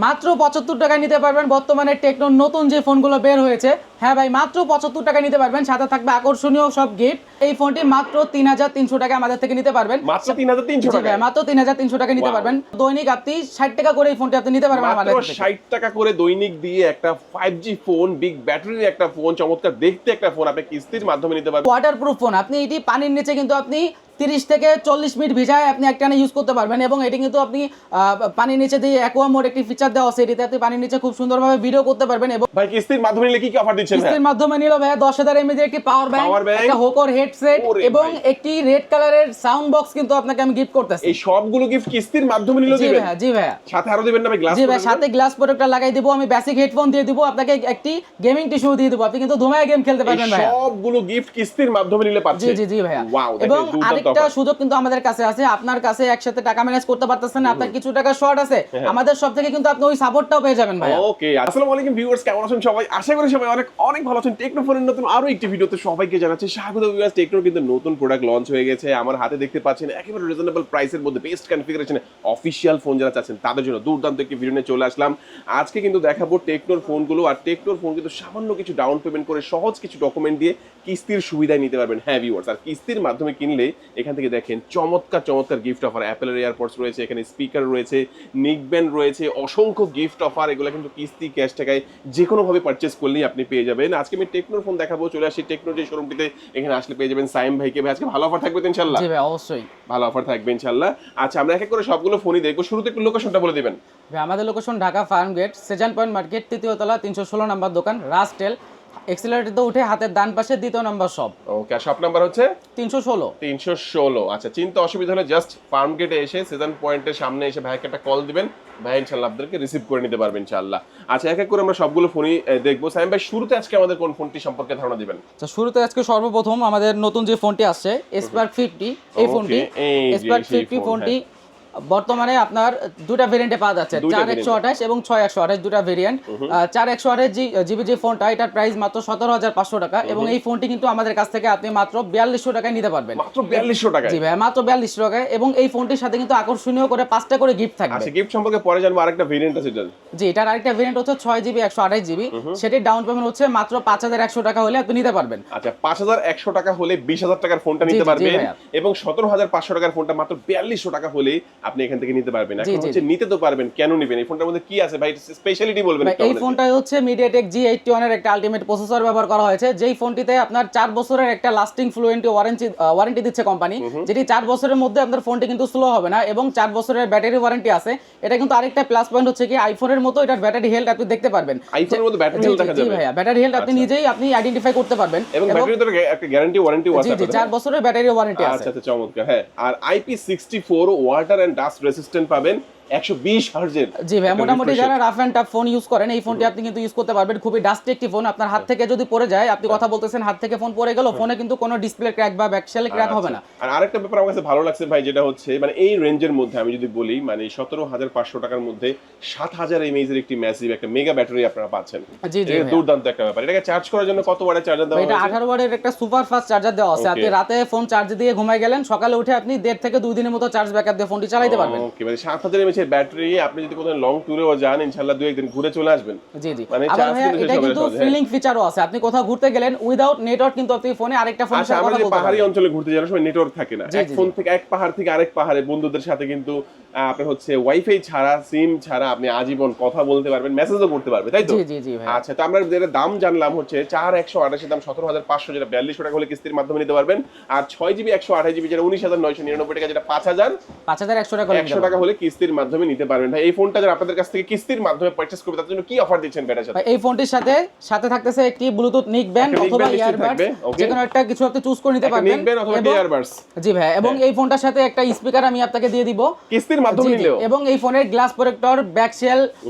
মাত্র 75 টাকায় নিতে পারবেন বর্তমানে টেকনোর নতুন যে ফোনগুলো বের হয়েছে। হ্যাঁ ভাই, মাত্র 75 টাকায় নিতে পারবেন, সাথে থাকবে আকর্ষণীয় সব গিফট। এই ফোনটি মাত্র 3300 টাকা আমাদের থেকে নিতে পারবেন। মাত্র 3300 টাকা, মাত্র 3300 টাকা নিতে পারবেন। দৈনিক আপনি 60 টাকা করে এই ফোনটি আপনি নিতে পারবেন আমাদের মাত্র থেকে। 60 টাকা করে দৈনিক দিয়ে একটা 5G ফোন, বিগ ব্যাটারির একটা ফোন, চমৎকার দেখতে একটা ফোন আপনি কিস্তির মাধ্যমে নিতে পারবেন। ওয়াটারপ্রুফ ফোন, আপনি এটি পানির নিচে কিন্তু আপনি 30 থেকে 40 মিনিট ভিজায় আপনি একটানা ইউজ করতে পারবেন। এবং এটি কিন্তু আপনি পানির নিচে দিয়ে অ্যাকোয়া মোড একটি ফিচার দেওয়া আছে, এটিতে আপনি পানির নিচে খুব সুন্দরভাবে ভিডিও করতে পারবেন। এবং ভাই কিস্তির মাধ্যমে নিলে কি কি অফার দিচ্ছেন? কিস্তির মাধ্যমে নিলো ভাই 10,000 mAh একটি পাওয়ার ব্যাংক, একটা হোকর হেডসেট এবং একটি রেড কালারের সাউন্ড বক্স কিন্তু আপনাকে আমি গিফট করতেছি। এই সবগুলো গিফট কিস্তির মাধ্যমে নিলে দিবেন? জি ভাই। সাথে আরো দিবেন না ভাই গ্লাস? জি ভাই, সাথে গ্লাস প্রোটেক্টর লাগাই দিব, আমি বেসিক হেডফোন দিয়ে দিব, আপনাকে একটি গেমিং টিস্যু দিয়ে দিব, আপনি কিন্তু ধুমায় গেম খেলতে পারবেন ভাই। সবগুলো গিফট কিস্তির মাধ্যমে নিলে পাচ্ছেন? জি ভাই। ওয়াও। এবং আরেকটা সুযোগ কিন্তু আমাদের কাছে আছে, আপনার কাছে একসাথে টাকা ম্যানেজ করতে পারতেছেন না, আপনার কিছু টাকা শর্ট আছে, আমাদের সব থেকে কিন্তু আপনি ওই সাপোর্টটাও পেয়ে যাবেন ভাই। ওকে, আসসালামু আলাইকুম ভিউয়ার্স, কেমন আছেন সবাই? আশা করি সবাই অনেক অনেক ভালো আছেন। টেকনোফোনের নতুন আরো একটি ভিডিওতে সবাইকে জানাচ্ছি স্বাগত। ভিউয়ার্স, টেকনোর কিন্তু নতুন প্রোডাক্ট লঞ্চ হয়ে গেছে, আমার হাতে দেখতে পাচ্ছেন একেবারে রিজনেবল প্রাইসের মধ্যে বেস্ট কনফিগারেশনে অফিশিয়াল ফোন যারা চাচ্ছেন তাদের জন্য দুর্দান্ত একটি ভিডিও নিয়ে চলে আসলাম। আজকে কিন্তু দেখাবো টেকনোর ফোনগুলো, আর টেকনোর ফোন কিন্তু সামান্য কিছু ডাউন পেমেন্ট করে সহজ কিছু ডকুমেন্ট দিয়ে কিস্তির সুবিধা নিতে পারবেন। হ্যাঁ ভিউয়ার্স, আর কিস্তির মাধ্যমে কিনলে এখান থেকে দেখেন চমৎকার চমৎকার গিফট অফার, অ্যাপেলের এয়ারপডস রয়েছে, এখানে স্পিকার রয়েছে, নিকব্যান্ড রয়েছে, অসংখ্য গিফট অফার। এগুলো কিন্তু কিস্তি ক্যাশ টাকায় যে কোনো ভাবে পারচেজ করলেই আপনি পেয়ে যাবেন। আজকে আমি টেকনোর ফোন দেখাবো, চলে আসি টেকনোর যে শোরুমটিতে, এখানে আসলে পেয়ে যাবেন সাইম ভাইকে। ভাই আজকে ভালো অফার থাকবে তো ইনশাআল্লাহ? জি ভাই, অবশ্যই ভালো অফার থাকবে ইনশাআল্লাহ। আচ্ছা, আমরা এক এক করে সবগুলো ফোনই দেখবো। শুরুতে একটু লোকেশনটা বলে দিবেন ভাই। আমাদের location Dhaka farm gate, Sezan point market, তৃতীয় তলা, 316 নম্বর দোকান, রাস্টেল এক্সিলারেটরতে উঠে হাতের ডান পাশে দ্বিতীয় নম্বর শপ। ওকে, আর শপ নাম্বার হচ্ছে 316। আচ্ছা, চিন্তা অসুবিধা হলে জাস্ট ফার্ম গেটে এসে সেজান পয়েন্টের সামনে এসে ভাইকে একটা কল দিবেন, ভাই ইনশাআল্লাহ আপনাদেরকে রিসিভ করে নিতে পারবেন ইনশাআল্লাহ। আচ্ছা, এক এক করে আমরা সবগুলো ফোনই দেখবো। সাইম ভাই, শুরুতে আজকে আমাদের কোন ফোনটি সম্পর্কে ধারণা দিবেন? তো শুরুতে আজকে সর্বপ্রথম আমাদের নতুন যে ফোনটি আসছে স্পার্ক 50, এই ফোনটি স্পার্ক 50 ফোনটি বর্তমানে আপনার দুটা ভেরিয়েন্টে পাওয়া যাচ্ছে, 4128 এবং 6128 দুটা ভেরিয়েন্ট। 4128 জিবি যে ফোনটা, এটার প্রাইস মাত্র 17,500 টাকা এবং এই ফোনটি কিন্তু আমাদের কাছ থেকে আপনি মাত্র 4200 টাকায় নিতে পারবেন। মাত্র 4200 টাকায়? জি ভাই, মাত্র 4200 টাকায়। এবং এই ফোনটির সাথে কিন্তু আকর্ষণীয় করে 5টা করে গিফট থাকবে। আচ্ছা, গিফট সম্পর্কে পরে জানবো। আরেকটা ভেরিয়েন্ট আছে এটার? জি, এটার আরেকটা ভেরিয়েন্ট হচ্ছে 6GB 128GB, সেটির ডাউন পেমেন্ট হচ্ছে মাত্র 5100 টাকা হলে আপনি নিতে পারবেন। আচ্ছা, 5100 টাকা হলে 20000 টাকার ফোনটা নিতে পারবেন এবং 17500 টাকার ফোনটা মাত্র 4200 টাকা হলে আপনি এখান থেকে নিতে পারবেন। এখন হচ্ছে নিতে তো পারবেন, কেন নেবেন? এই ফোনটার মধ্যে কি আছে ভাই, স্পেশালিটি বলবেন একটু? এই ফোনটা হচ্ছে MediaTek G81 এর একটা আলটিমেট প্রসেসর ব্যবহার করা হয়েছে, যেই ফোনটিতে আপনার 4 বছরের একটা লাস্টিং ফ্লুয়েন্ট ওয়ারেন্টি দিচ্ছে কোম্পানি, যেটি 4 বছরের মধ্যে আপনার ফোনটি কিন্তু স্লো হবে না এবং 4 বছরের ব্যাটারি ওয়ারেন্টি আছে। এটা কিন্তু আরেকটা প্লাস পয়েন্ট হচ্ছে কি, আইফোনের মতো এটার ব্যাটারি হেলথ আপনি দেখতে পারবেন। আইফোনের মতো ব্যাটারি হেলথ দেখা যাবে? জি ভাইয়া, ব্যাটারি হেলথ আপনি নিজেই আপনি আইডেন্টিফাই করতে পারবেন এবং ব্যাটারির তো একটা গ্যারান্টি ওয়ারেন্টিও আছে। জি, 4 বছরের ব্যাটারি ওয়ারেন্টি আছে। আচ্ছা, চমৎকার। হ্যাঁ, আর IP64 water and dust resistant পাবেন, 120 হার্জের। জি ভাই, মোটামুটি যারা rough and tough phone use করেন এই ফোনটি আপনি কিন্তু ইউজ করতে পারবেন। খুবই ডাস্টি একটি ফোন, আপনার হাত থেকে যদি পড়ে যায়, আপনি কথা বলতেছেন হাত থেকে ফোন পড়ে গেল, ফোনে কিন্তু কোনো ডিসপ্লে ক্র্যাক বা ব্যাকশেল ক্র্যাক হবে না। আর আরেকটা ব্যাপার আমার কাছে ভালো লাগছে ভাই, যেটা হচ্ছে মানে এই রেঞ্জের মধ্যে আমি যদি বলি, মানে 17500 টাকার মধ্যে 7000 mAh এর একটি ম্যাসিভ একটা মেগা ব্যাটারি আপনারা পাচ্ছেন। জি জি, দুর্দান্ত একটা ব্যাপার। এটাকে চার্জ করার জন্য কত ওয়াটের চার্জার দেওয়া হয়েছে? এটা 18 ওয়াটের একটা সুপার ফাস্ট চার্জার দেওয়া আছে। আপনি রাতে ফোন চার্জ দিয়ে ঘুমায় গেলেন, সকালে উঠে আপনি 1.5 থেকে 2 দিনের মতো চার্জ ব্যাকআপ দিয়ে ফোনটি চালাতে পারবেন। ওকে, মানে 7000 mAh এর ব্যাটারি, আপনি যদি কোথাও লং ট্যুরেও যান ইনশাআল্লাহ 2-1 দিন ঘুরে চলে আসবেন। জি জি, মানে আবার ভাই এটা কিন্তু ফিলিং ফিচারও আছে, আপনি কোথাও ঘুরতে গেলেন উইদাউট নেটওয়ার্ক কিন্তু আপনি ফোনে আরেকটা ফোনের সাথে কথা বলতে পারবেন। পাহাড়ি অঞ্চলে ঘুরতে যাওয়ার সময় নেটওয়ার্ক থাকে না, এক ফোন থেকে এক পাহাড় থেকে আরেক পাহাড়ে বন্ধুদের সাথে কিন্তু আপনার হচ্ছে ওয়াইফাই ছাড়া, সিম ছাড়া আপনি আজীবন কথা বলতে পারবেন, মেসেজও করতে পারবেন, তাই তো? জি জি জি ভাই। আচ্ছা, তো আমরা যেটা দাম জানলাম হচ্ছে 4128 এর দাম 17500, যেটা 4200 টাকা হলে কিস্তির মাধ্যমে নিতে পারবেন। আর 6GB 128GB যেটা 19999 টাকা, যেটা 5100 টাকা 100 টাকা হলে কিস্তির মাধ্যমে নিতে পারবেন। ভাই এই ফোনটা যারা আপনাদের কাছ থেকে কিস্তির মাধ্যমে পারচেজ করবে তাদের জন্য কি অফার দিচ্ছেন ব্যাটার সাথে? এই ফোনটির সাথে থাকতেছে একটি ব্লুটুথ নিক ব্যান্ড অথবা ইয়ারবাডস, যে কোনো একটা কিছু আপনি চুজ করে নিতে পারবেন। নিক ব্যান্ড অথবা ইয়ারবাডস? জি ভাই, এবং এই ফোনটার সাথে একটা স্পিকার আমি আপনাকে দিয়ে দিব কিস্তির মাধ্যমে নিলেও। এবং এই ফোনের গ্লাস প্রোটেক্টর, ব্যাক শেল,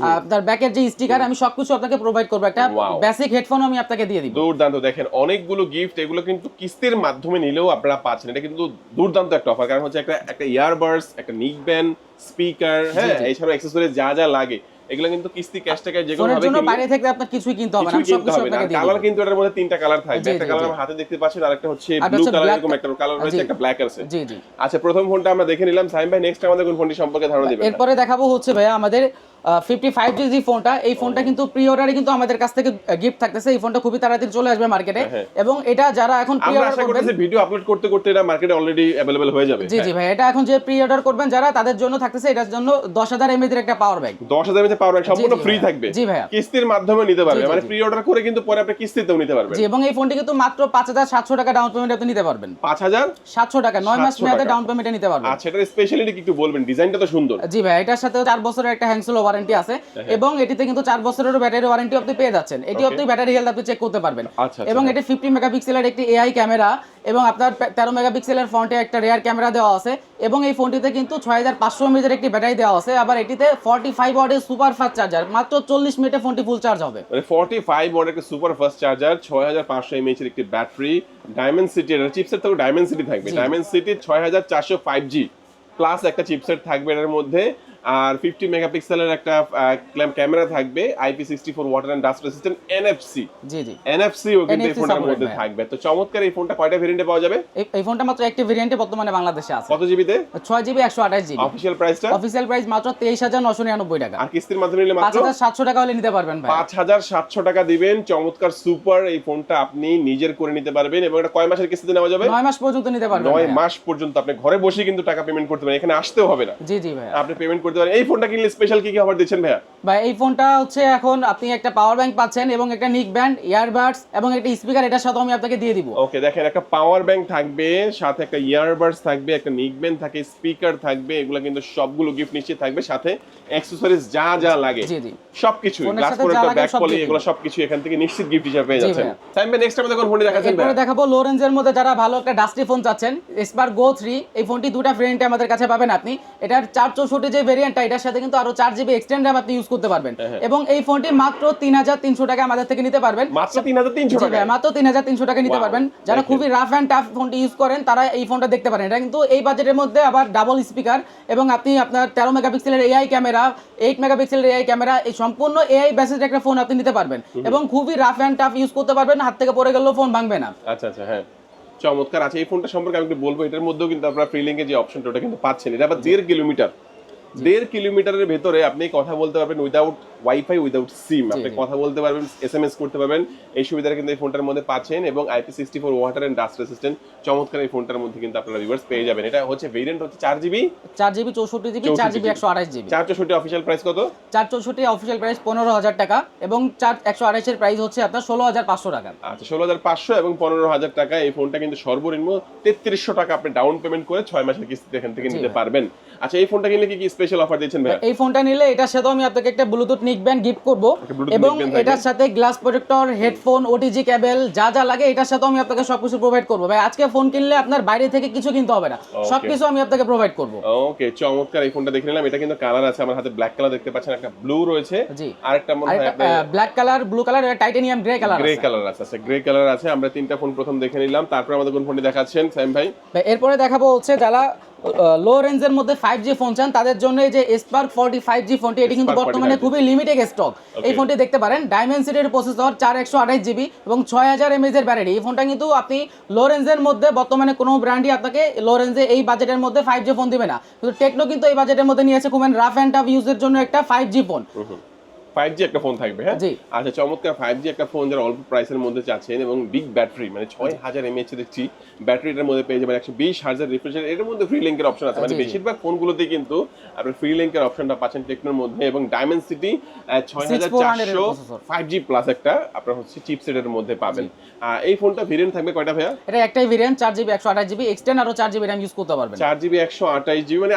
তার ব্যাকের যে স্টিকার, আমি সবকিছু আপনাকে প্রোভাইড করব। একটা বেসিক হেডফোন আমি আপনাকে দিয়ে দিব। দুর্দান্ত, দেখেন অনেকগুলো গিফট, এগুলো কিন্তু কিস্তির মাধ্যমে নিলেও আপনারা পাচ্ছেন। এটা কিন্তু দুর্দান্ত একটা অফার, কারণ হচ্ছে একটা ইয়ারবাডস, একটা নিক ব্যান্ড, স্পিকার, হ্যাঁ, এছাড়াও অ্যাকসেসরিজ যা যা লাগে এগুলো কিন্তু কিস্তি ক্যাশ টাকায় যে কোনো ভাবে কিনলে বাইরে থেকে আপনার কিছুই কিনতে হবে না, সব কিছু আপনাকে দিয়ে দিব। কালার কিন্তু এটার মধ্যে তিনটা কালার থাকবে, একটা কালার আমরা হাতে দেখতে পাচ্ছেন, আরেকটা হচ্ছে ব্লু কালার, এরকম একটা কালার রয়েছে, একটা ব্ল্যাক আছে। জি জি। আচ্ছা, প্রথম ফোনটা আমরা দেখে নিলাম। সাইম ভাই, নেক্সট আমাদের কোন ফোনটি সম্পর্কে ধারণা দিবেন? এরপরে দেখাবো হচ্ছে ভাই আমাদের 55G যে ফোনটা, এই ফোনটা কিন্তু প্রি অর্ডারে কিন্তু আমাদের কাছ থেকে গিফট থাকতেছে। এই ফোনটা খুবই তাড়াতাড়ি চলে আসবে মার্কেটে, এবং এটা যারা এখন প্রি আমরা অর্ডার আশা করবেন, করতেছি ভিডিও আপলোড করতে করতে এটা মার্কেটে অলরেডি अवेलेबल হয়ে যাবে। জি জি ভাই, এটা এখন যে প্রি অর্ডার করবেন যারা, তাদের জন্য থাকতেছে এটার জন্য 10,000 mAh এর একটা power bank. 10,000 mAh power bank সম্পূর্ণ জি ফ্রি ভাইয়া। থাকবে। জি ভাইয়া। কিস্তির মাধ্যমে নিতে পারবে, জি, জি, মানে জি। প্রি অর্ডার করে কিন্তু পরে আপনি কিস্তিতেও নিতে পারবেন। জি, এবং এই ফোনটি কিন্তু মাত্র 5,700 টাকা ডাউন পেমেন্ট আপনি নিতে পারবেন। 5,700 টাকা 9 মাস 700 মেয়াদে টাকা। ডাউন পেমেন্টে নিতে পারবেন। আচ্ছা, এটার স্পেশালিটি কি একটু বলবেন? ডিজাইনটা তো সুন্দর। জি ভাই, এটার সাথে 4 বছরের একটা হ্যান্ডসেল ওয়ারেন্টি আছে, এবং এটিতে কিন্তু 4 বছরেরও ব্যাটারি ওয়ারেন্টি আপনি পেয়ে যাচ্ছেন। এটি Okay. আপনি ব্যাটারি হেলথ আপনি চেক করতে পারবেন। আচ্ছা, এবং এটি 50 মেগাপিক্সেলের একটি এআই ক্যামেরা, এবং আপনার 13 মেগাপিক্সেলের ফ্রন্টে একটা রিয়ার ক্যামেরা দেওয়া আছে, এবং এই ফোনটিতে কিন্তু 6500 mAh এর একটি ব্যাটারি দেওয়া আছে। আবার এটিতে 45 ওয়াটের সুপার ফাস্ট চার্জার, মাত্র 40 মিনিটে ফোনটি ফুল চার্জ হবে। মানে 45 ওয়াটের একটা সুপার ফাস্ট চার্জার, 6500 mAh এর একটি ব্যাটারি, ডায়মেনসিটি এর চিপসেট তো ডায়মেনসিটি থাকবে। জি। ডায়মেনসিটি 6400 5G প্লাস একটা চিপসেট থাকবে এর মধ্যে, আর 50 মেগাপিক্সেলের একটা ক্যামেরা থাকবে, IP64 water and dust resistant, NFC জি জি, ও কিন্তু এই NFC ফোনের supported মধ্যে ভাই। থাকবে। তো চমৎকার এই ফোনটা কয়টা ভেরিয়েন্টে পাওয়া যাবে? এই ফোনটা মাত্র একটি ভেরিয়েন্টে বর্তমানে বাংলাদেশে আছে। কত জিবিতে? 6GB 128GB। অফিশিয়াল প্রাইসটা? অফিসিয়াল প্রাইস মাত্র 23,999 টাকা। আর কিস্তির মাধ্যমে নিলে মাত্র 5,700 টাকা হলে নিতে পারবেন ভাই। 5,700 টাকা দিবেন। চমৎকার সুপার এই ফোনটা আপনি নিজের করে নিতে পারবেন, এবং এটা কয় মাসের কিস্তিতে নেওয়া যাবে? 9 মাস পর্যন্ত নিতে পারবেন 9 ভাইয়া। মাস পর্যন্ত আপনি ঘরে বসে কিন্তু টাকা পেমেন্ট করতে পারেন, এখানে আসতেও হবে না, জি জি ভাইয়া। আপনি পেমেন্ট করতে পারেন। এই ফোনটা কিনলে স্পেশাল কি কি অফার দিচ্ছেন ভাইয়া? ভাই এই ফোনটা হচ্ছে এখন আপনি একটা পাওয়ার ব্যাংক পাচ্ছেন, এবং একটা নিক ব্যান্ড, ইয়ারবাডস, এবং একটা স্পিকার, এটার সাথে আমি আপনাকে দিয়ে দিব। ওকে, দেখেন একটা পাওয়ার ব্যাংক থাকবে, সাথে একটা ইয়ারবাডস থাকবে, একটা নিকব্যান্ড থাকে, স্পিকার থাকবে, এগুলো কিন্তু সবগুলো গিফট নিশ্চিত থাকবে, সাথে অ্যাকসেসরিজ যা যা লাগে জি জি, সবকিছু, ফোনের গ্লাস সাথে ফোনের যা একটা লাগে ব্যাক সব পলি, দিয়ে এগুলো দিবে। সবকিছু এখান থেকে নিশ্চিত গিফট হিসেবে পেয়ে জি যাচ্ছেন। ভাইয়া। সাইম ভাই, নেক্সট আমাদের কোন ফোনটি দেখাচ্ছেন এরপরে ভাইয়া? দেখাবো লো রেঞ্জের মধ্যে যারা ভালো একটা ডাস্টি ফোন চাচ্ছেন, স্পার্ক গো 3। এই ফোনটি দুটা ভেরিয়েন্টে আমাদের কাছে পাবেন আপনি। এটার 464 যে ভেরিয়েন্টটা, এটার সাথে কিন্তু আরো 4GB এক্সটেন্ড RAM আপনি ইউজ করতে পারবেন, এবং এই ফোনটি মাত্র 3,300 টাকা আমাদের থেকে নিতে পারবেন। মাত্র 3,300 জি টাকা? ভাই, মাত্র 3,300 টাকা নিতে Wow, পারবেন। যারা দেখেন। খুবই রাফ অ্যান্ড টাফ ফোনটি ইউজ করেন তারা এই ফোনটা দেখতে পারেন। এটা কিন্তু এই বাজেটের মধ্যে আবার ডাবল স্পিকার, এবং আপনি আপনার 13 মেগাপিক্সেলের এআই ক্যামেরা, 8 মেগাপিক্সেলের এআই ক্যামেরা, এই সম্পূর্ণ এআই বেসড একটা ফোন আপনি নিতে পারবেন, এবং খুবই রাফ অ্যান্ড টাফ ইউজ করতে পারবেন, হাত থেকে পড়ে গেলেও ফোন ভাঙবে না। আচ্ছা আচ্ছা, হ্যাঁ চমৎকার। আচ্ছা, এই ফোনটা সম্পর্কে আমি একটু বলবো। এটার মধ্যেও কিন্তু আপনারা ফ্রি লিংকে যে অপশনটা ওটা কিন্তু পাচ্ছেন। এটা আবার 1.5 কিলোমিটারের ভেতরে আপনি কথা বলতে পারবেন উইদাউট ওয়াইফাই, উইদাউট সিম, আপনি কথা বলতে পারবেন, এসএমএস করতে পারবেন। এই সুবিধাটা কিন্তু এই ফোনটার মধ্যে পাচ্ছেন, এবং IP64 water and dust resistant চমৎকার এই ফোনটার মধ্যে কিন্তু আপনারা ভিউয়ার্স পেয়ে যাবেন। এটা হচ্ছে ভেরিয়েন্ট হচ্ছে 4GB 4GB 64GB 4GB 128GB। 464 official price কত? 464 অফিসিয়াল প্রাইস 15,000 টাকা, এবং 128 এর প্রাইস হচ্ছে আপনার 16,500 টাকা। আচ্ছা, 16,500 এবং 15,000 টাকা। এই ফোনটা কিন্তু সর্বনিম্ন 3,300 টাকা আপনি ডাউন পেমেন্ট করে 6 মাসের কিস্তিতে এখান থেকে নিতে পারবেন। আচ্ছা, এই ফোনটা কিনলে কি কি স্পেশাল অফার দিচ্ছেন ভাই? এই ফোনটা নিলে এটার সাথে আমি আপনাকে একটা ব্লুটুথ নিক ব্যান্ড গিফট করব, Bluetooth এবং neck band থাকবে। এটার সাথে গ্লাস প্রোটেক্টর, হেডফোন, ওটিজি কেবল, যা যা লাগে এটার সাথে আমি আপনাকে সবকিছু প্রোভাইড করব। ভাই আজকে ফোন কিনলে আপনার বাইরে থেকে কিছু কিনতে হবে না, সবকিছু আমি আপনাকে প্রোভাইড করব। ওকে, চমৎকার। এই ফোনটা দেখে নিলাম। এটা কিন্তু কালার আছে, আমার হাতে ব্ল্যাক কালার দেখতে পাচ্ছেন, একটা ব্লু রয়েছে, জি, আরেকটা মনে হয় আপনি black colour, blue colour, titanium grey colour grey আছে। কালার আছে। আচ্ছা, গ্রে কালার আছে। আমরা তিনটা ফোন প্রথম দেখে নিলাম, তারপর আমাদের কোন ফোনটি দেখাচ্ছেন সাইম ভাই? ভাই এরপরে দেখাবো হচ্ছে যারা লো রেঞ্জের মধ্যে 5G ফোন চান তাদের জন্য এই যে স্পার্ক 45G ফোনটি, এটি কিন্তু Spark বর্তমানে 45G খুবই লিমিটেড স্টক। এই ফোনটি দেখতে পারেন, ডায়মেনসিটির প্রসেসর, 4128GB এবং 6000 mAh এর ব্যাটারি। এই ফোনটা কিন্তু আপনি লো রেঞ্জের মধ্যে বর্তমানে কোনো ব্র্যান্ডই আপনাকে লো রেঞ্জে এই বাজেটের মধ্যে 5G ফোন দিবে না, কিন্তু টেকনো কিন্তু এই বাজেটের মধ্যে নিয়েছে খুব রাফ অ্যান্ড টাফ ইউজের জন্য একটা 5G ফোন। 5G একটা ফোন থাকবে, হ্যাঁ? জি। আচ্ছা, চমৎকার 5G একটা ফোন যারা অল্প প্রাইসের মধ্যে চাচ্ছেন, এবং বিগ ব্যাটারি, মানে 6000 mAh দেখছি ব্যাটারিটার মধ্যে পেয়ে যাবেন, 120 হার্জের রিফ্রেশ রেট, এর মধ্যে ফ্রি লিংকের অপশন আছে। মানে জি, জি। বেশিরভাগ ফোনগুলোতে কিন্তু আপনি ফ্রি লিংকের অপশনটা পাচ্ছেন টেকনোর মধ্যে, এবং ডায়মেনসিটি 6400 প্রসেসর। 5G প্লাস একটা আপনার হচ্ছে চিপসেটের মধ্যে পাবেন। এই ফোনটা ভেরিয়েন্ট থাকবে কয়টা ভাইয়া? এটা একটাই ভেরিয়েন্ট, 4GB 128GB এক্সটেন্ড, আরো 4GB RAM ইউজ করতে পারবেন। 4GB 128GB, মানে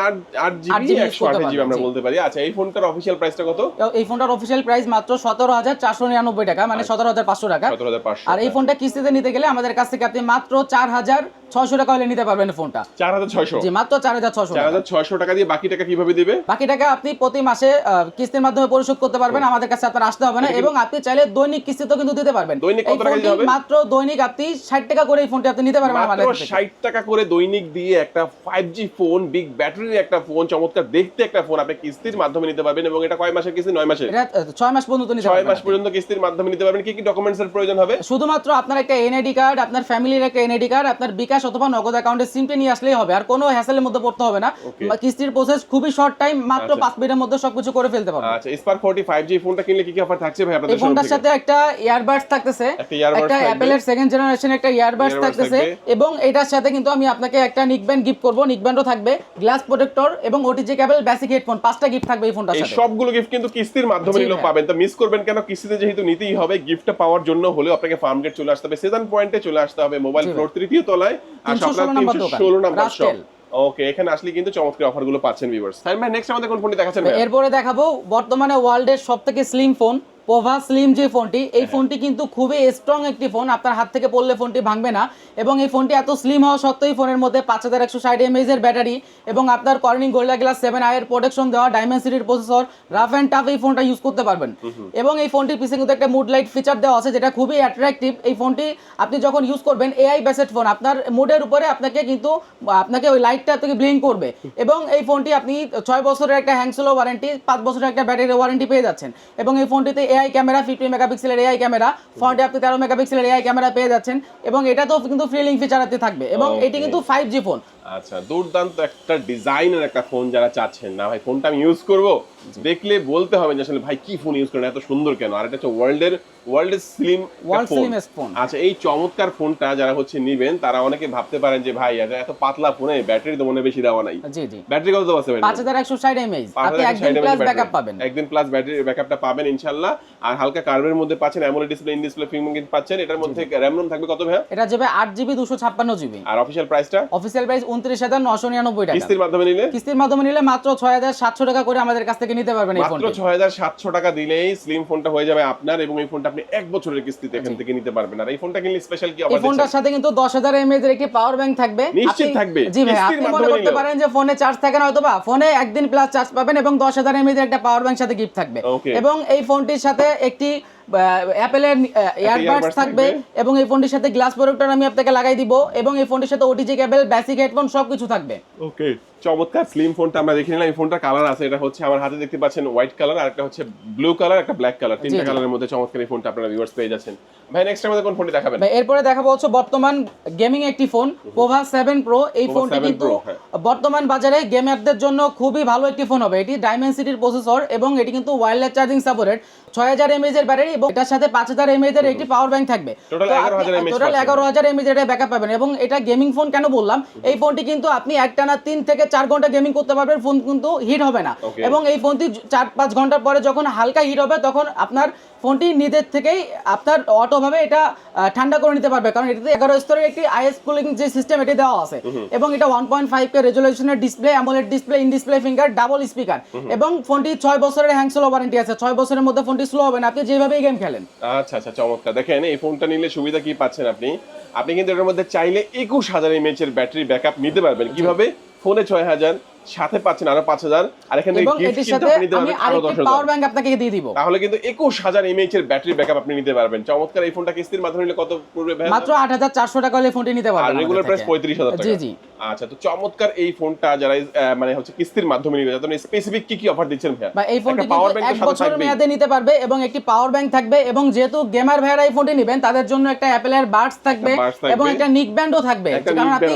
8GB 128GB আমরা বলতে পারি। আচ্ছা, এই ফোনটার অফিশিয়াল প্রাইসটা কত? এই ফোনটার অফিসিয়াল প্রাইস মাত্র 17,499 টাকা, মানে 17,500 টাকা। 17,500 আর এই ফোনটা কিস্তিতে নিতে গেলে আমাদের কাছ থেকে আপনি মাত্র 4,600 টাকা হলে নিতে পারবেন ফোনটা। 4,600? জি, মাত্র 4,600 টাকা। 4,600 টাকা দিয়ে বাকি টাকা কিভাবে দিবে? বাকি টাকা আপনি প্রতি মাসে কিস্তির মাধ্যমে পরিশোধ করতে পারবেন, আমাদের কাছে আপনার আসতে হবে না, এবং আপনি চাইলে দৈনিক কিস্তিতেও কিন্তু দিতে পারবেন। দৈনিক কত এই টাকা দিতে ফোনটি হবে? মাত্র দৈনিক আপনি 60 টাকা করে এই ফোনটি আপনি নিতে পারবেন আমাদের মাত্র থেকে। 60 টাকা করে দৈনিক দিয়ে একটা 5G ফোন, বিগ ব্যাটারির একটা ফোন, চমৎকার দেখতে একটা ফোন আপনি কিস্তির মাধ্যমে নিতে পারবেন। এবং এটা কয় মাসের কিস্তি? 9 মাসের? এটা 6 মাস পর্যন্ত নিতে 6 পারবেন। মাস পর্যন্ত কিস্তির মাধ্যমে নিতে পারবেন। কি কি ডকুমেন্টস এর প্রয়োজন হবে? শুধুমাত্র আপনার একটা এনআইডি কার্ড, আপনার ফ্যামিলির একটা এনআইডি কার্ড, আপনার বিকাশ ক্যাশ অথবা নগদ অ্যাকাউন্টে সিমটি নিয়ে আসলেই হবে, আর কোনো হ্যাসেলের মধ্যে পড়তে হবে না। কিস্তির প্রসেস খুবই শর্ট টাইম, মাত্র 5 মিনিটের মধ্যে সবকিছু করে ফেলতে পারবেন। আচ্ছা, স্পার্ক 40 5G ফোনটা কিনলে কি কি অফার থাকছে ভাই আপনাদের এই ফোনটার সাথে একটা ইয়ারবাডস থাকতেছে, একটা অ্যাপেলের সেকেন্ড জেনারেশন একটা ইয়ারবাডস থাকতেছে, এবং এটার সাথে কিন্তু আমি আপনাকে একটা নিকব্যান্ড গিফট করব। নিকব্যান্ডও থাকবে, গ্লাস প্রোটেক্টর এবং ওটিজি কেবল, বেসিক হেডফোন, 5টা গিফট থাকবে এই ফোনটার সাথে। এই সবগুলো গিফট কিন্তু কিস্তির মাধ্যমে নিলেও পাবেন, তো মিস করবেন কেন? কিস্তিতে যেহেতু নিতেই হবে, গিফটটা পাওয়ার জন্য হলেও আপনাকে ফার্মগেট চলে আসতে হবে, সেজান পয়েন্টে চলে আসতে হবে, মোবাইল ফ্লোর 3য় তলায়, আর আপনার 316 নাম্বার শপ। ওকে, এখানে আসলে কিন্তু চমৎকার অফারগুলো পাচ্ছেন ভিউয়ার্স। তাই ভাই নেক্সট আমাদের কোন ফোনটি দেখাচ্ছেন ভাই? এরপরে দেখাবো বর্তমানে ওয়ার্ল্ডের সবথেকে স্লিম ফোন, পোভা স্লিম যে ফোনটি, এই ফোনটি কিন্তু খুবই স্ট্রং একটি ফোন, আপনার হাত থেকে পড়লে ফোনটি ভাঙবে না। এবং এই ফোনটি এত স্লিম হওয়া সত্ত্বেও ফোনের মধ্যে 5160 mAh এর ব্যাটারি এবং আপনার কর্নিং গোরিলা গ্লাস 7i এর প্রোটেকশন দেওয়া ডাইমেনসিটির প্রসেসর, রাফ এন্ড টাফ এই ফোনটা ইউজ করতে পারবেন। এবং এই ফোনটির পিছনে কিন্তু একটা মুড লাইট ফিচার দেওয়া আছে, যেটা খুবই অ্যাট্রাকটিভ। এই ফোনটি আপনি যখন ইউজ করবেন, এআই বেসড ফোন, আপনার মুডের উপরে আপনাকে ওই লাইটটা আপনাকে ব্লিঙ্ক করবে। এবং এই ফোনটি আপনি 6 বছরের একটা হ্যাংসেলো ওয়ারেন্টি, 5 বছরের একটা ব্যাটারি ওয়ারেন্টি পেয়ে যাচ্ছেন। এবং এই ফোনটিতে এআই ক্যামেরা, 50 মেগাপিক্সেলের এআই ক্যামেরা, ফ্রন্টে আপনি 13 মেগাপিক্সেলের এআই ক্যামেরা পেয়ে যাচ্ছেন, এবং এটাতেও কিন্তু ফ্রিলিং ফিচার থাকবে, এবং এটি কিন্তু 5G ফোন। আচ্ছা, দুর্দান্ত একটা ডিজাইনের একটা ফোন যারা চাচ্ছেন না ভাই ফোনটা আমি ইউজ করব, দেখলে বলতে হবে যে আসলে ভাই কি ফোন ইউজ করেন, এত সুন্দর কেন। আর এটা হচ্ছে ওয়ার্ল্ডের স্লিমেস্ট ফোন। আচ্ছা, এই চমৎকার ফোনটা যারা হচ্ছে নেবেন, তারা অনেকে ভাবতে পারেন যে ভাই এত পাতলা ফোনে ব্যাটারি তো মনে বেশি দেওয়া নাই। জি জি, ব্যাটারি কত আছে ভাই? 5160 mAh, আপনি একদিন প্লাস ব্যাকআপ পাবেন, একদিন প্লাস ব্যাটারি ব্যাকআপটা পাবেন ইনশাআল্লাহ। আর হালকা কার্ভের মধ্যে পাচ্ছেন, AMOLED display, in display fingerprint পাচ্ছেন। এটার মধ্যে র‍্যাম রোম থাকবে কত ভাই? এটা যাবে 8GB 256GB। আর অফিশিয়াল প্রাইসটা? অফিশিয়াল প্রাইস 29999 টাকা। কিস্তির মাধ্যমে নিলে? কিস্তির মাধ্যমে নিলে মাত্র 6700 টাকা করে আমাদের কাছ থেকে নিতে পারবেন এই ফোনটা। মাত্র 6700 টাকা দিলেই স্লিম ফোনটা হয়ে যাবে আপনার, এবং এই ফোনটা আপনি 1 বছরের কিস্তিতে এখান থেকে নিতে পারবেন। আর এই ফোনটা কিনলে স্পেশাল কি অফার দিচ্ছেন? এই ফোনটার সাথে কিন্তু 10000 mAh এর একটি পাওয়ার ব্যাংক থাকবে, নিশ্চিত থাকবে। জি ভাই, আপনি মনে করতে পারেন যে ফোনে চার্জ থাকে না, হয়তোবা ফোনে একদিন প্লাস চার্জ পাবেন, এবং 10000 mAh এর একটা পাওয়ার ব্যাংক সাথে গিফট থাকবে। এবং এই ফোনটির সাথে একটি অ্যাপেলের ইয়ারবাডস থাকবে, এবং এই ফোনটির সাথে গ্লাস প্রোটেক্টর আমি আপনাকে লাগাই দিব, এবং এই ফোনটির সাথে ওটিজি কেবল, বেসিক হেডফোন সবকিছু থাকবে। ওকে, চমৎকার স্লিম ফোনটা আমরা দেখে নিলাম। এই ফোনটার কালার আছে, এটা হচ্ছে আমার হাতে দেখতে পাচ্ছেন হোয়াইট কালার, আর একটা হচ্ছে ব্লু কালার, একটা ব্ল্যাক কালার, তিনটা কালারের মধ্যে চমৎকার এই ফোনটা আপনারা ভিউয়ার্স পেয়ে যাচ্ছেন। ভাই নেক্সট আমাদের কোন ফোনটি দেখাবেন? ভাই এরপরে দেখাবো হচ্ছে বর্তমান গেমিং একটি ফোন, পোভা 7 প্রো। এই ফোনটি কিন্তু বর্তমান বাজারে গেমারদের জন্য খুবই ভালো একটি ফোন হবে। এটি ডাইমেনসিটির প্রসেসর, এবং এটি কিন্তু ওয়্যারলেস চার্জিং সাপোর্টেড, 6000 mAh এর ব্যাটারি, এবং এটার সাথে 5000 mAh এর একটি পাওয়ার ব্যাংক থাকবে। টোটাল 11000 mAh এর ব্যাকআপ পাবেন। এবং এটা গেমিং ফোন কেন বললাম, এই ফোনটি কিন্তু আপনি একটানা 3 থেকে 4 ঘন্টা গেমিং করতে পারবেন, ফোন কিন্তু হিট হবে না। এবং এই ফোনটি 4-5 ঘন্টা পরে যখন হালকা হিট হবে, তখন আপনার ফোনটি নিজের থেকেই আপনার অটোভাবে এটা ঠান্ডা করে নিতে পারবে, কারণ এটাতে 11 স্তরের একটি আইএস কুলিং যে সিস্টেম এটি দেওয়া আছে। এবং এটা 1.5K রেজোলিউশনের display, AMOLED display, in display finger, double speaker, এবং ফোনটি 6 বছরের হ্যাংসেল ওয়ারেন্টি আছে। 6 বছরের মধ্যে ফোনটি স্লো হবে না, আপনি যেভাবেই গেম খেলেন। আচ্ছা আচ্ছা, চমৎকার। দেখেন এই ফোনটা নিলে সুবিধা কি পাচ্ছেন আপনি কিন্তু এর মধ্যে চাইলে 21000 mAh এর ব্যাটারি ব্যাকআপ নিতে পারবেন। কিভাবে? ফোনে 6000, সাথে পাচ্ছেন আরো 5000, আর এখানে গিফট কিন্তু আপনি নিতে পারবেন আরো 10000 পাওয়ার ব্যাংক আপনাকে দিয়ে দিব। তাহলে কিন্তু 21000 mAh এর ব্যাটারি ব্যাকআপ আপনি নিতে পারবেন। চমৎকার। এই ফোনটা কিস্তির মাধ্যমে নিলে কত পড়বে ভাই? মাত্র 8400 টাকা হলে ফোনটি নিতে পারবেন, আর রেগুলার প্রাইস 35000 টাকা। জি জি। আচ্ছা, তো চমৎকার এই ফোনটা যারা মানে হচ্ছে কিস্তির মাধ্যমে নিবে, তাদের স্পেসিফিক কি অফার দিচ্ছেন ভাই? ভাই এই ফোনটি কিন্তু 1 বছরের মেয়াদে নিতে পারবে, এবং একটি পাওয়ার ব্যাংক থাকবে, এবং যেহেতু গেমার ভাইরা এই ফোনটি নেবেন, তাদের জন্য একটা অ্যাপেলের বাডস থাকবে, এবং একটা নিক ব্যান্ডও থাকবে, কারণ আপনি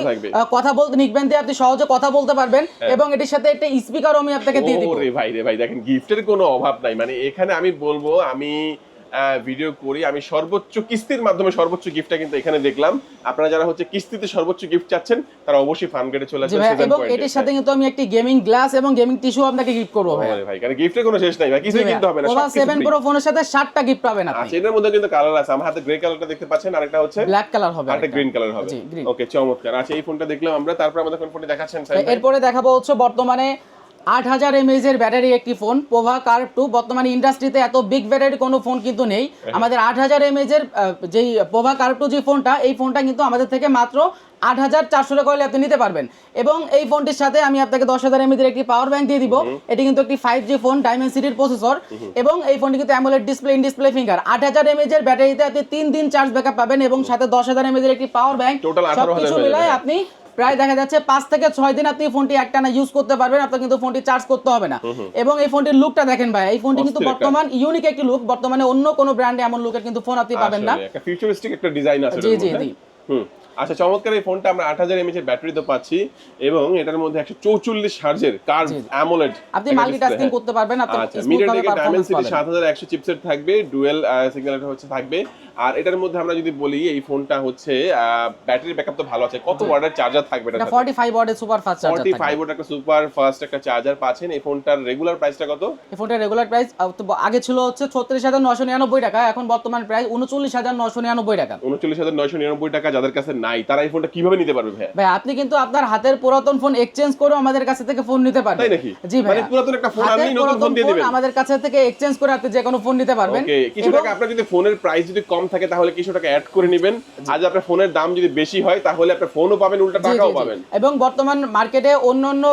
কথা বলতে নিক ব্যান্ড দিয়ে আপনি সহজে কথা বলতে পারবেন, এবং এটির সাথে একটা স্পিকারও আমি আপনাকে দিয়ে দিব। ওরে ভাই রে ভাই, দেখেন গিফটের কোনো অভাব নাই। মানে এখানে আমি বলবো, আমি ভিডিও করি, আমি সর্বোচ্চ কিস্তির মাধ্যমে সর্বোচ্চ গিফটটা কিন্তু এখানে দেখলাম। আপনারা যারা হচ্ছে কিস্তিতে সর্বোচ্চ গিফট চাচ্ছেন, তারা অবশ্যই ফার্মগেটে চলে আসবেন। এবং এটির সাথে কিন্তু আমি একটি গেমিং গ্লাস এবং গেমিং টিস্যু আপনাকে গিফট করব ভাই। আরে ভাই, কারণ গিফটের কোনো শেষ নাই ভাই, কিছুই কিনতে হবে না, সব 7 প্রো ফোনের সাথে 7টা গিফট পাবেন আপনি। আচ্ছা, এর মধ্যে কিন্তু কালার আছে, আমার হাতে গ্রে কালারটা দেখতে পাচ্ছেন, আরেকটা হচ্ছে ব্ল্যাক কালার হবে, আরেকটা গ্রিন কালার হবে। ওকে, চমৎকার। আচ্ছা, এই ফোনটা দেখলাম আমরা, তারপর আমাদের কোন ফোনটি দেখাচ্ছেন স্যার? এরপরে দেখাবো হচ্ছে বর্তমানে 8000 mAh এর ব্যাটারি একটি ফোন, পোভা কার্ভ 2। বর্তমানে ইন্ডাস্ট্রিতে এত বিগ ব্যাটারি কোনো ফোন কিন্তু নেই। আমাদের 8000 mAh এর যেই পোভা কার্ভ 2 যে ফোনটা, এই ফোনটা কিন্তু আমাদের থেকে মাত্র 8400 টাকা হলে আপনি নিতে পারবেন। এবং এই ফোনটির সাথে আমি আপনাকে 10000 mAh এর একটি পাওয়ার ব্যাংক দিয়ে দিব। এটি কিন্তু একটি 5G ফোন, ডাইমেনসিটির প্রসেসর, এবং এই ফোনটি কিন্তু AMOLED display, in display finger. 8000 mAh এর ব্যাটারিতে আপনি 3 দিন চার্জ ব্যাকআপ পাবেন, এবং সাথে 10000 mAh এর একটি পাওয়ার ব্যাংক। সবকিছু মিলায় আপনি প্রায় দেখা যাচ্ছে 5 থেকে 6 দিন আপনি ফোনটি একটানা ইউজ করতে পারবেন, আপনার কিন্তু ফোনটি চার্জ করতে হবে না। এবং এই ফোনটির লুকটা দেখেন ভাই, এই ফোনটি কিন্তু বর্তমান ইউনিক একটি লুক, বর্তমানে অন্য কোনো ব্র্যান্ডে এমন লুকের কিন্তু ফোন আপনি পাবেন না। একটা ফিউচারিস্টিক একটা ডিজাইন আছে। জি জি জি। আচ্ছা, চমৎকার এই ফোনটা আমরা 8000 mAh এর ব্যাটারি তো পাচ্ছি এবং এটার মধ্যে 144 হার্জের কার্ভ অ্যামোলেড আপনি মাল্টিটাস্কিং করতে পারবেন, আপনি স্মুথ ভাবে পারফরম্যান্স পাবেন। 7100 চিপসেট থাকবে, ডুয়াল সিগন্যাল থাকবে। আর এটার মধ্যে আমরা যদি বলি এই ফোনটা হচ্ছে ব্যাটারি ব্যাকআপ তো ভালো আছে। কত ওয়াটের চার্জার থাকবে এটার সাথে? 45 ওয়াটের সুপার ফাস্ট চার্জার থাকবে। 45 ওয়াট একটা সুপার ফাস্ট একটা চার্জার পাচ্ছেন। এই ফোনটার রেগুলার প্রাইসটা কত? এই ফোনটার রেগুলার প্রাইস আগে ছিল হচ্ছে 36999 টাকা, এখন বর্তমান প্রাইস 39999 টাকা। 39999 টাকা। যাদের কাছে নাই তারা এই ফোনটা কিভাবে নিতে পারবে ভাই? ভাই আপনি কিন্তু আপনার হাতের পুরাতন ফোন এক্সচেঞ্জ করে আমাদের কাছে থেকে ফোন নিতে পারবেন। তাই নাকি? জি ভাই, মানে পুরাতন একটা ফোন আপনি নতুন ফোন দিয়ে দিবেন। আমাদের কাছে থেকে এক্সচেঞ্জ করে আপনি যে কোনো ফোন নিতে পারবেন। ওকে, কিছু টাকা আপনার যদি ফোনের প্রাইস যদি কম থাকে তাহলে কিছু টাকা অ্যাড করে নেবেন। আজ আপনার ফোনের দাম যদি বেশি হয় তাহলে আপনি ফোনও পাবেন, উল্টা টাকাও পাবেন। এবং বর্তমান মার্কেটে অন্যান্য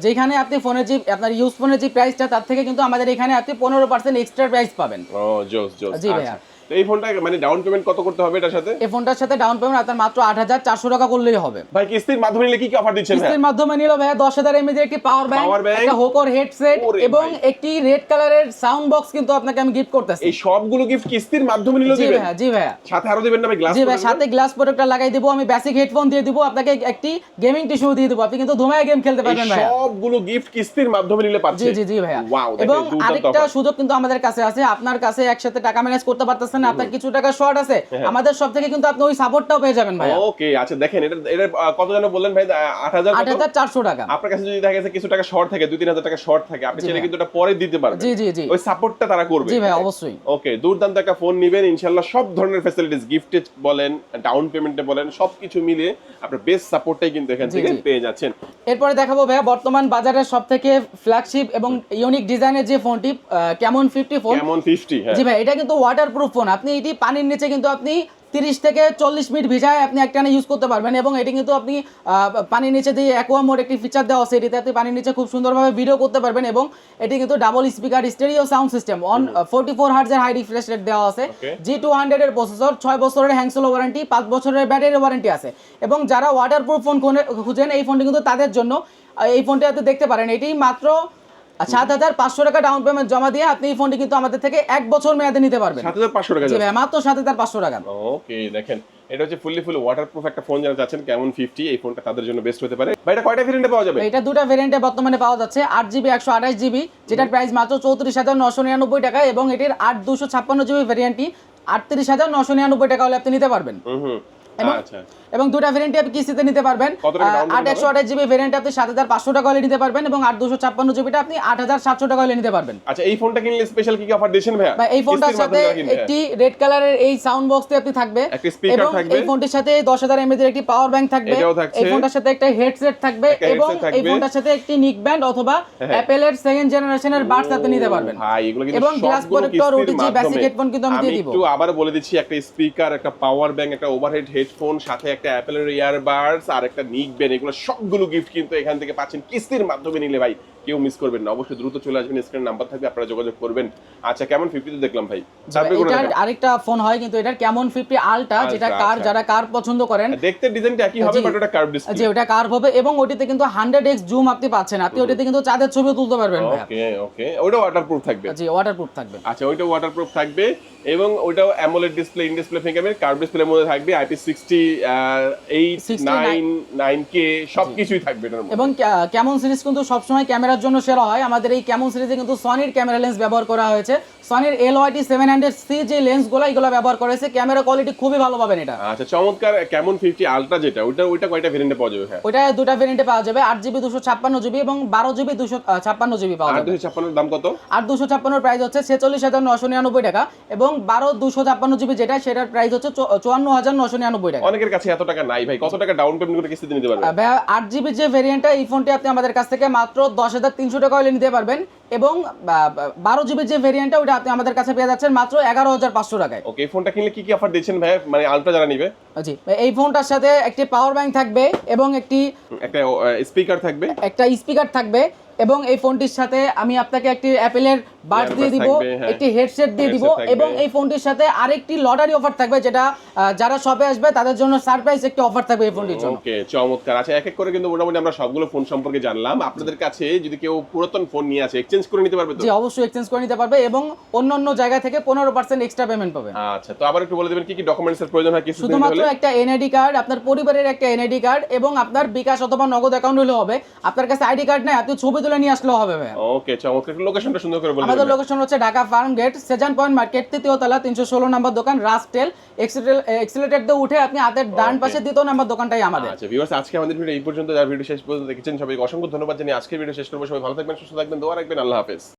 যেখানে আপনি ফোনের যে আপনার ইউজ ফোনের যে প্রাইসটা তার থেকে কিন্তু আমাদের এখানে আপনি 15% এক্সট্রা প্রাইস পাবেন। ও জোস জোস। জি ভাইয়া। তো এই ফোনটা মানে ডাউন পেমেন্ট কত করতে হবে এটার সাথে? এই ফোনটার সাথে ডাউন পেমেন্ট আপনার মাত্র 8400 টাকা করলেই হবে। ভাই কিস্তির মাধ্যমে নিলে কি কি অফার দিচ্ছেন? কিস্তির মাধ্যমে নিলে ভাইয়া 10000 mAh এর একটি পাওয়ার ব্যাংক, একটা হোকর হেডসেট এবং একটি রেড কালারের সাউন্ড বক্স কিন্তু আপনাকে আমি গিফট করতেছি। এই সবগুলো গিফট কিস্তির মাধ্যমে নিলে দিবেন? জি ভাইয়া। সাথে আরো দিবেন না ভাই? গ্লাস? জি ভাই, সাথে গ্লাস প্রোটেক্টর লাগাই দেব, আমি বেসিক হেডফোন দিয়ে দেব, আপনাকে একটি গেমিং টিস্যু দিয়ে দেব, আপনি কিন্তু ধুমায় গেম খেলতে পারবেন ভাইয়া। সবগুলো গিফট কিস্তির মাধ্যমে নিলে পাচ্ছেন? জি জি ভাইয়া। ওয়াও। এবং আরেকটা সুযোগ কিন্তু আমাদের কাছে আছে, আপনার কাছে একসাথে টাকা ম্যানেজ করতে পারতেছেন না, আপনার কিছু টাকা শর্ট আছে, আমাদের সব থেকে কিন্তু আপনি ওই সাপোর্টটাও পেয়ে যাবেন ভাইয়া। ওকে, আচ্ছা দেখেন এটা কত যেন বললেন ভাই? 8400 টাকা। আপনার কাছে যদি দেখা গেছে কিছু টাকা শর্ট থাকে, 2-3000 টাকা শর্ট থাকে, আপনি চাইলে কিন্তু এটা পরে দিতে পারবেন। জি জি জি। ওই সাপোর্টটা তারা করবে। জি ভাই, অবশ্যই। ওকে, দুর্দান্ত একটা ফোন নেবেন ইনশাআল্লাহ, সব ধরনের ফ্যাসিলিটিস, গিফটে বলেন, ডাউন পেমেন্টে বলেন, সবকিছু মিলিয়ে আপনার বেস্ট সাপোর্টটাই কিন্তু এখান থেকে পেয়ে যাচ্ছেন। এরপরে দেখাবো ভাইয়া বর্তমান বাজারের সবথেকে ফ্ল্যাগশিপ এবং ইউনিক ডিজাইনের যে ফোনটি ক্যামন 50 ফোন। ক্যামন 50, হ্যাঁ। জি ভাই, এটা কিন্তু ওয়াটারপ্রুফ ফোন, আপনি এটি পানির নিচে কিন্তু আপনি 30 থেকে 40 মিনিট ভিজায় আপনি একটানা ইউজ করতে পারবেন। এবং এটি কিন্তু আপনি পানির নিচে দিয়ে অ্যাকোয়া মোড একটি ফিচার দেওয়া আছে, এটিতে আপনি পানির নিচে খুব সুন্দরভাবে ভিডিও করতে পারবেন। এবং এটি কিন্তু double speaker stereo sound system, 44 হার্টজের হাই রিফ্রেশ রেট দেওয়া আছে, G200 এর প্রসেসর, 6 বছরের হ্যাংসেল ওয়ারেন্টি, 5 বছরের ব্যাটারি ওয়ারেন্টি আছে। এবং যারা ওয়াটারপ্রুফ ফোন খুঁজেন এই ফোনটি কিন্তু তাদের জন্য। এই ফোনটি আপনি দেখতে পারেন, এটি মাত্র 7500 টাকা ডাউন পেমেন্ট জমা দিয়ে আপনি এই ফোনটি কিন্তু আমাদের থেকে 1 বছর মেয়াদে নিতে পারবেন। 7500 টাকা? জি ভাই, মাত্র 7500 টাকা। ওকে, দেখেন এটা হচ্ছে ফুল ওয়াটারপ্রুফ একটা ফোন যারা চাচ্ছেন ক্যামন 50, এই ফোনটা তাদের জন্য বেস্ট হতে পারে। ভাই এটা কয়টা ভেরিয়েন্টে পাওয়া যাবে? এটা দুটো ভেরিয়েন্টে বর্তমানে পাওয়া যাচ্ছে, 8GB 128GB, যেটার প্রাইস মাত্র 34999 টাকা, এবং এটির 8256GB ভেরিয়েন্টটি 38999 টাকা হলে আপনি নিতে পারবেন। এবং দুটো ভেরিয়েন্টে আপনি কিস্তিতে নিতে পারবেন। 8128GB ভেরিয়েন্টে আপনি 7500 টাকা হলে নিতে পারবেন, এবং 8256GBটা আপনি 8700 টাকা হলে নিতে পারবেন। আচ্ছা, এই ফোনটা কিনলে স্পেশাল কি কি অফার দিয়েছেন ভাইয়া? এই ফোনটার সাথে একটি রেড কালারের এই সাউন্ড বক্সটি আপনি থাকবে, এবং এই ফোনটির সাথে 10000 mAh এর একটি পাওয়ার ব্যাংক থাকবে, এই ফোনটার সাথে একটা হেডসেট থাকবে, এবং এই ফোনটার সাথে একটি নিক ব্যান্ড অথবা অ্যাপলের 2nd জেনারেশনের বাডস আপনি নিতে পারবেন। ভাই এগুলো কিন্তু এবং glass protector OTG basic headphone কিন্তু আমি দিয়ে দিব। একটু আবার বলে দিচ্ছি, একটা স্পিকার, একটা পাওয়ার ব্যাংক, একটা ওভারহেড হেডফোন, সাথে একটা অ্যাপলের ইয়ারবাডস আর একটা নিক ব্যান্ড, এগুলো সবগুলো গিফট কিন্তু এখান থেকে পাচ্ছেন কিস্তির মাধ্যমে নিলে। ভাই কেউ মিস করবেন না, অবশ্যই দ্রুত চলে আসবেন, স্ক্রিনে নাম্বার থাকবে, আপনারা যোগাযোগ করবেন। আচ্ছা, কেমন 50 তো দেখলাম ভাই, এটার আরেকটা ফোন হয় কিন্তু এটার কেমন 50 আলট্রা, যেটা কার যারা কার পছন্দ করেন, দেখতে ডিজাইনটা একই হবে বাট ওটা কার্ভ ডিসপ্লে। জি, ওটা কার্ভ হবে, এবং ওটিতে কিন্তু 100x জুম আপনি পাচ্ছেন, আপনি ওটিতে কিন্তু চাঁদের ছবি তুলতে পারবেন। ওকে ওকে, ওটা ওয়াটারপ্রুফ থাকবে? জি, ওয়াটারপ্রুফ থাকবে। আচ্ছা, ওইটা ওয়াটারপ্রুফ থাকবে, এবং ওইটাও AMOLED display, in display fingerprint, curve ডিসপ্লের মধ্যে থাকবে, IP60 899K সবকিছুই থাকবে এটার মধ্যে। এবং ক্যামন সিরিজ কিন্তু সবসময় ক্যামেরার জন্য সেরা হয়। আমাদের এই ক্যামন সিরিজে কিন্তু সনির ক্যামেরা লেন্স ব্যবহার করা হয়েছে, সনির LYT 700C যে লেন্সগুলো এগুলো ব্যবহার করেছে, ক্যামেরা কোয়ালিটি খুবই ভালো পাবেন এটা। আচ্ছা, চমৎকার। ক্যামন 50 আলট্রা যেটা, ওইটা কয়টা ভেরিয়েন্টে পাওয়া যাবে? হ্যাঁ, ওইটা দুটো ভেরিয়েন্টে পাওয়া যাবে, 8GB 256GB এবং 12GB 256GB পাওয়া যাবে। 256 এর দাম কত? 8256 এর প্রাইস হচ্ছে 46999 টাকা, এবং 12256GB যেটা, সেটার প্রাইস হচ্ছে 54999 টাকা। অনেকের কাছে এত টাকা নাই ভাই, কত টাকা ডাউন পেমেন্ট করে কিস্তিতে নিতে পারবেন? 8GB যে ভেরিয়েন্টটা, এই ফোনটি আপনি আমাদের কাছ থেকে মাত্র 10300 টাকা হলে নিতে পারবেন, এবং 12GB যে ভেরিয়েন্টটা ওটা আপনি আমাদের কাছে পেয়ে যাচ্ছেন মাত্র 11500 টাকায়। ওকে, এই ফোনটা কিনলে কি কি অফার দিচ্ছেন ভাই, মানে আলট্রা যারা নিবে? জি, এই ফোনটার সাথে একটি পাওয়ার ব্যাংক থাকবে, এবং একটা স্পিকার থাকবে, এবং এই ফোনটির সাথে আমি আপনাকে একটি অ্যাপেলের বাডস দিয়ে দিব, থাকবে, হ্যাঁ। একটি হেডসেট দিয়ে দিব, Headset থাকবে। এবং এই ফোনটির সাথে আরেকটি লটারি অফার থাকবে, যেটা যারা শপে আসবে তাদের জন্য সারপ্রাইজ একটি অফার থাকবে এই ফোনটির জন্য। ওকে, চমৎকার। আচ্ছা, এক এক করে কিন্তু মোটামুটি আমরা সবগুলো ফোন সম্পর্কে জানলাম। আপনাদের কাছে যদি কেউ পুরাতন ফোন নিয়ে আছে, এক্সচেঞ্জ করে নিতে পারবে তো? জি, অবশ্যই এক্সচেঞ্জ করে নিতে পারবে এবং অন্য জায়গা থেকে 15% এক্সট্রা পেমেন্ট পাবে। আচ্ছা, তো আবার একটু বলে দিবেন কি কি ডকুমেন্টসের প্রয়োজন হয় কিছু দিন শুধুমাত্র হলে? একটা এনআইডি কার্ড, আপনার পরিবারের একটা এনআইডি কার্ড এবং আপনার বিকাশ অথবা নগদ অ্যাকাউন্ট হলে হবে। আপনার কাছে আইডি কার্ড নাই, আপনি ছবি তুলে নিয়ে আসলেও হবে ভাই। ওকে, চমৎকার। একটু লোকেশনটা সুন্দর করে বলে আমাদের দিবেন। লোকেশন হচ্ছে Dhaka farm gate, Sezan point market, 3য় তলা, 316 নম্বর দোকান, রাস্টেল। এক্সিলেটর দিয়ে উঠে আপনি হাতের ডান পাশে 2য় নম্বর দোকানটাই আমাদের। আচ্ছা ভিউয়ার্স, আজকে আমাদের ভিডিও এই পর্যন্ত। যারা ভিডিও শেষ পর্যন্ত দেখেছেন সবাইকে অসংখ্য ধন্যবাদ জানিয়ে আজকের ভিডিও শেষ করবো। সবাই ভালো থাকবেন, সুস্থ থাকবেন, দোয়া রাখবেন। আল্লাহ হাফেজ।